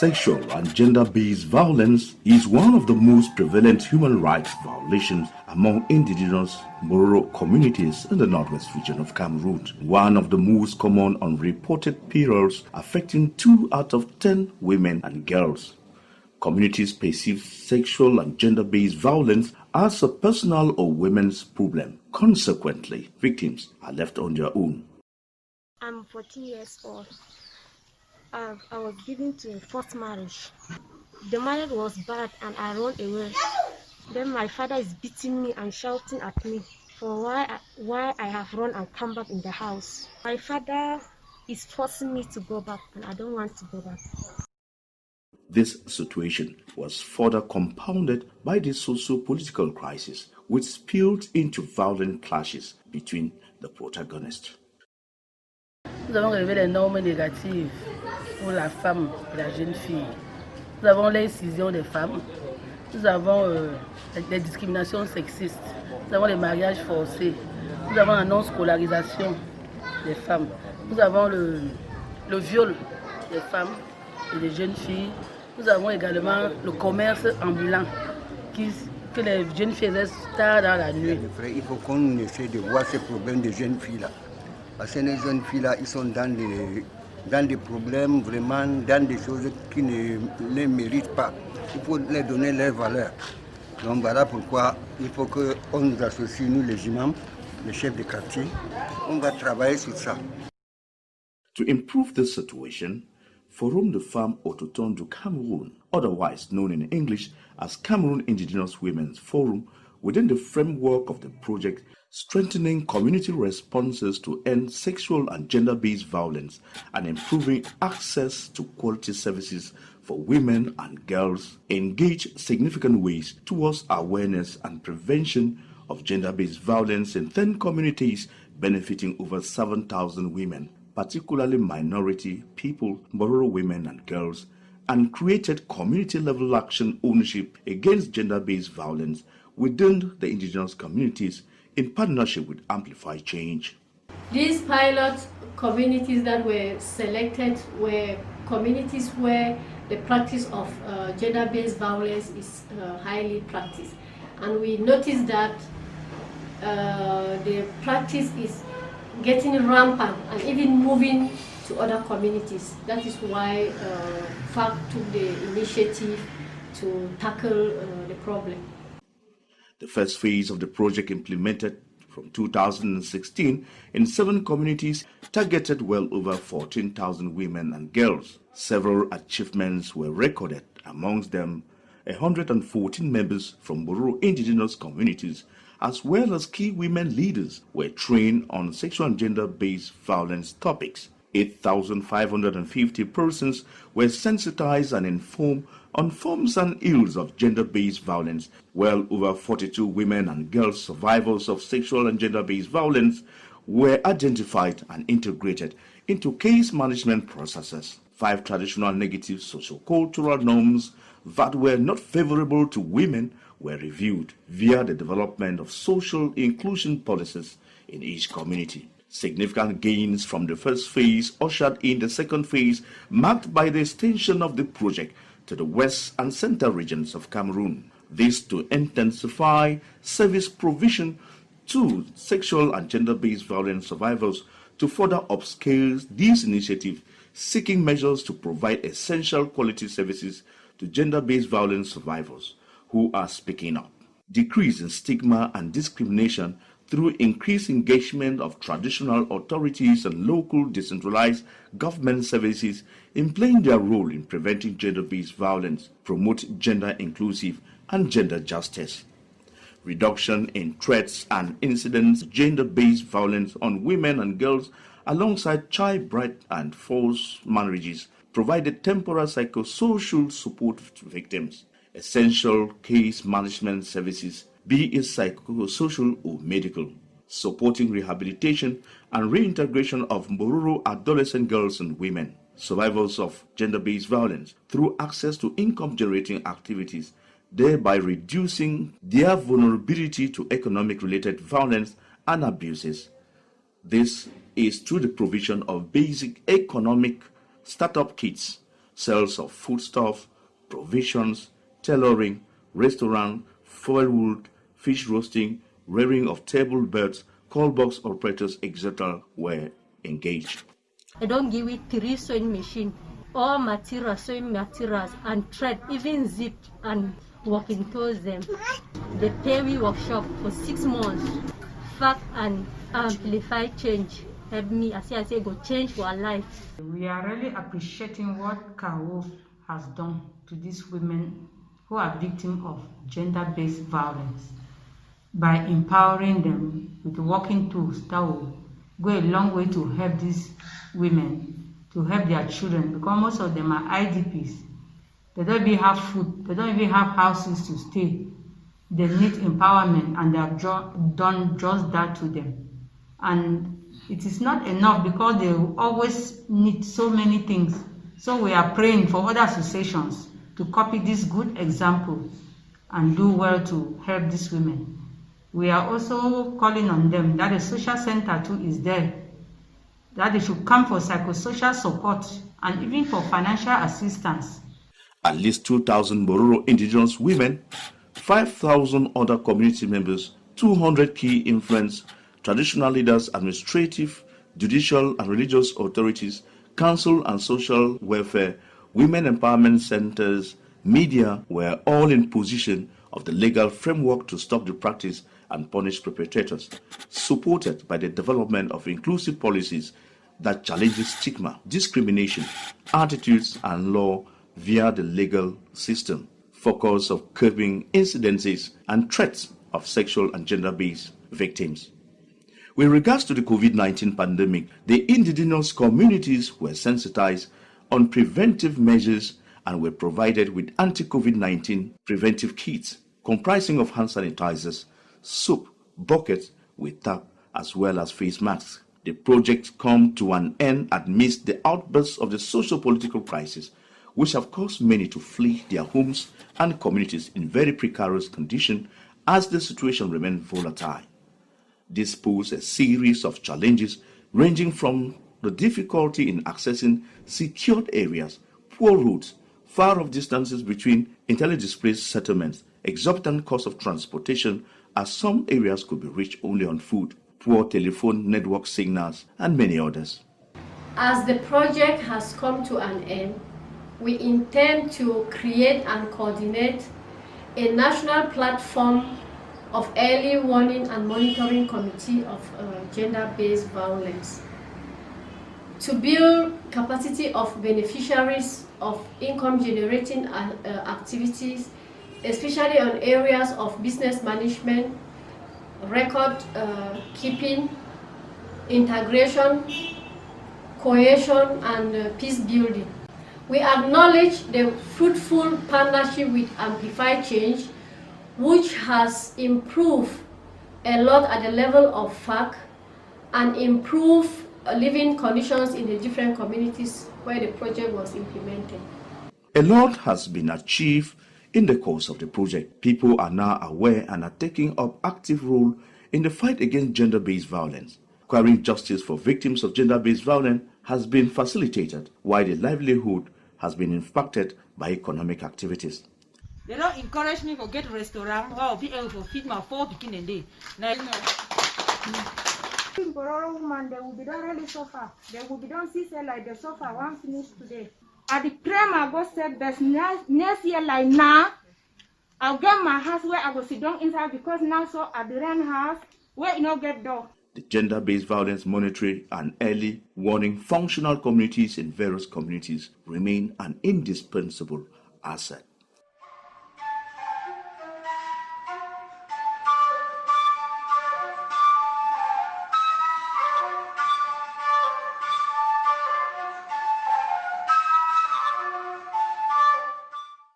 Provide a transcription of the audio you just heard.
Sexual and gender-based violence is one of the most prevalent human rights violations among indigenous Bororo communities in the northwest region of Cameroon. One of the most common unreported perils affecting 2 out of 10 women and girls. Communities perceive sexual and gender-based violence as a personal or women's problem. Consequently, victims are left on their own. I'm 14 years old. I was given to a forced marriage. The marriage was bad and I ran away. Then my father is beating me and shouting at me for why I have run and come back in the house. My father is forcing me to go back and I don't want to go back. This situation was further compounded by the socio-political crisis, which spilled into violent clashes between the protagonists. Nous avons relevé les normes négatives pour la femme et la jeune fille. Nous avons l'excision des femmes. Nous avons les discriminations sexistes. Nous avons les mariages forcés. Nous avons la non-scolarisation des femmes. Nous avons le viol des femmes et des jeunes filles. Nous avons également le commerce ambulant que les jeunes filles restent tard dans la nuit. Il faut qu'on essaie de voir ces problèmes des jeunes filles-là. Parce que les jeunes filles-là, ils sont dans des problèmes, vraiment, dans des choses qui ne les méritent pas. Il faut leur donner leur valeur. Donc voilà pourquoi il faut qu'on nous associe, nous les imams, les chefs de quartier. On va travailler sur ça. To improve this situation, Forum de Femmes Autochtones du Cameroon, otherwise known in English as Cameroon Indigenous Women's Forum, within the framework of the project Strengthening Community Responses to End Sexual and Gender-Based Violence and Improving Access to Quality Services for Women and Girls, engage significant ways towards awareness and prevention of gender-based violence in 10 communities benefiting over 7,000 women, particularly minority people, Bororo women and girls, and created community-level action ownership against gender-based violence within the indigenous communities in partnership with Amplify Change. These pilot communities that were selected were communities where the practice of gender-based violence is highly practiced. And we noticed that the practice is getting rampant and even moving to other communities. That is why FFAC took the initiative to tackle the problem. The first phase of the project, implemented from 2016 in 7 communities, targeted well over 14,000 women and girls. Several achievements were recorded, amongst them 114 members from Bororo indigenous communities, as well as key women leaders were trained on sexual and gender-based violence topics. 8,550 persons were sensitized and informed on forms and ills of gender-based violence. Well over 42 women and girls survivors of sexual and gender-based violence were identified and integrated into case management processes. 5 traditional negative socio-cultural norms that were not favorable to women were reviewed via the development of social inclusion policies in each community. Significant gains from the first phase ushered in the second phase, marked by the extension of the project to the west and center regions of Cameroon. This to intensify service provision to sexual and gender-based violence survivors, to further upscale these initiatives, seeking measures to provide essential quality services to gender-based violence survivors who are speaking up. Decrease in stigma and discrimination through increased engagement of traditional authorities and local decentralized government services in playing their role in preventing gender-based violence, promote gender-inclusive and gender justice. Reduction in threats and incidents of gender-based violence on women and girls alongside childbirth and forced marriages provided temporary psychosocial support to victims. Essential case management services, be it psychosocial or medical, supporting rehabilitation and reintegration of Bororo adolescent girls and women, survivors of gender-based violence, through access to income-generating activities, thereby reducing their vulnerability to economic-related violence and abuses. This is through the provision of basic economic startup kits, sales of foodstuff, provisions, tailoring, restaurant, firewood, fish roasting, rearing of table birds, call box operators, etc. were engaged. I don't give it 3 sewing machine, all materials, sewing materials and thread, even zip and working towards them. The pay we workshop for 6 months. Fact and amplify change. Help me, I say, go change for our life. We are really appreciating what CAO has done to these women who are victims of gender-based violence by empowering them with working tools that will go a long way to help these women, to help their children, because most of them are IDPs. They don't even have food, they don't even have houses to stay. They need empowerment, and they have done just that to them. And it is not enough because they always need so many things. So we are praying for other associations to copy this good example and do well to help these women. We are also calling on them that the social center too is there, that they should come for psychosocial support and even for financial assistance. At least 2,000 Bororo indigenous women, 5,000 other community members, 200 key influence, traditional leaders, administrative, judicial and religious authorities, council and social welfare, women empowerment centers, media were all in position of the legal framework to stop the practice and punish perpetrators, supported by the development of inclusive policies that challenges stigma, discrimination, attitudes and law via the legal system, focus of curbing incidences and threats of sexual and gender-based victims. With regards to the COVID-19 pandemic, the indigenous communities were sensitized on preventive measures and were provided with anti-COVID-19 preventive kits comprising of hand sanitizers, soap, buckets with tap, as well as face masks. The project come to an end amidst the outbursts of the socio-political crisis, which have caused many to flee their homes and communities in very precarious condition as the situation remained volatile. This posed a series of challenges ranging from the difficulty in accessing secured areas, poor roads, far-off distances between internally displaced settlements, exorbitant cost of transportation as some areas could be reached only on foot, poor telephone network signals, and many others. As the project has come to an end, we intend to create and coordinate a national platform of early warning and monitoring committee of gender-based violence to build capacity of beneficiaries of income-generating activities, especially on areas of business management, record keeping, integration, cohesion, and peace building. We acknowledge the fruitful partnership with Amplify Change, which has improved a lot at the level of FFAC and improved living conditions in the different communities where the project was implemented. A lot has been achieved in the course of the project. People are now aware and are taking up active role in the fight against gender-based violence. Acquiring justice for victims of gender-based violence has been facilitated, while the livelihood has been impacted by economic activities. They don't encourage me to get a restaurant or be able to feed my 4 kids a day. Bororo woman, they will be done really suffer. They will be done see say like the suffer one finish today. At the time I go say best next year like now, I'll get my house where I go sit down inside because now so at the rent house where you not get door. The gender-based violence monitoring and early warning functional communities in various communities remain an indispensable asset.